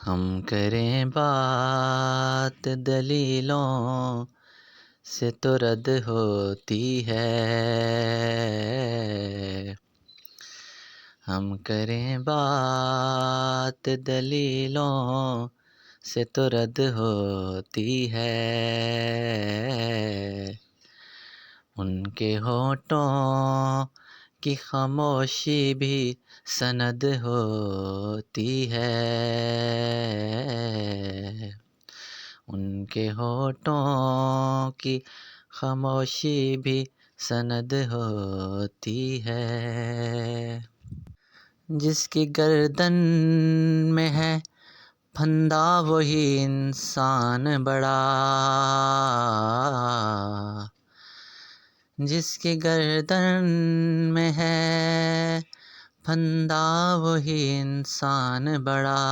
ہم کریں بات دلیلوں سے تو رد ہوتی ہے، ہم کریں بات دلیلوں سے تو رد ہوتی ہے، ان کے ہونٹوں کی خاموشی بھی سند ہوتی ہے، ان کے ہونٹوں کی خاموشی بھی سند ہوتی ہے، جس کی گردن میں ہے پھندا وہی انسان بڑا، جس کی گردن میں ہے پھندا وہی انسان بڑا،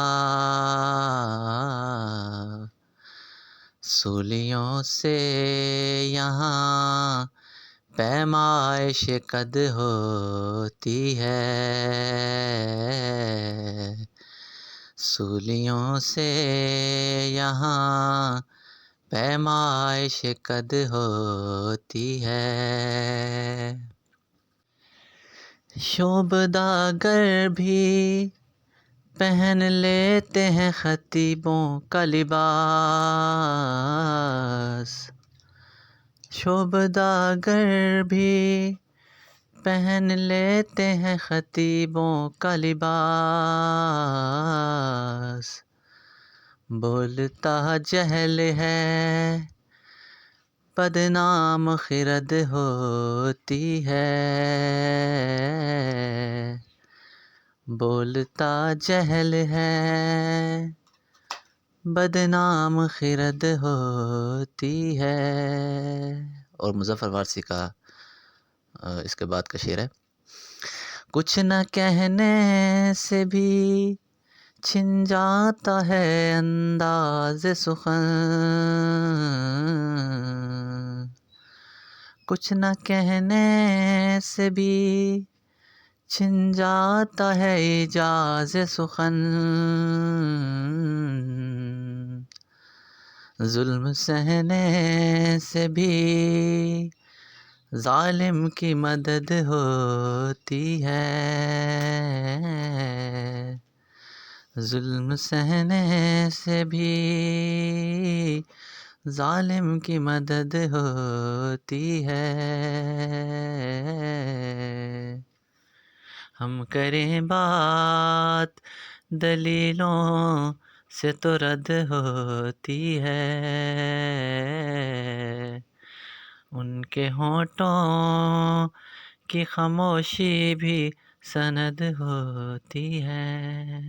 سولیوں سے یہاں پیمائش قد ہوتی ہے، سولیوں سے یہاں پیمائش قد ہوتی ہے، شوبداگر بھی پہن لیتے ہیں خطیبوں کا لباس، شوبداگر بھی پہن لیتے ہیں خطیبوں کا لباس، بولتا جہل ہے بدنام خرد ہوتی ہے، بولتا جہل ہے بدنام خرد ہوتی ہے۔ اور مظفر وارثی کا اس کے بعد کا شعر ہے، کچھ نہ کہنے سے بھی چھن جاتا ہے انداز سخن، کچھ نہ کہنے سے بھی چھن جاتا ہے اعجاز سخن، ظلم سہنے سے بھی ظالم کی مدد ہوتی ہے، ظلم سہنے سے بھی ظالم کی مدد ہوتی ہے، ہم کریں بات دلیلوں سے تو رد ہوتی ہے، ان کے ہونٹوں کی خاموشی بھی سند ہوتی ہے۔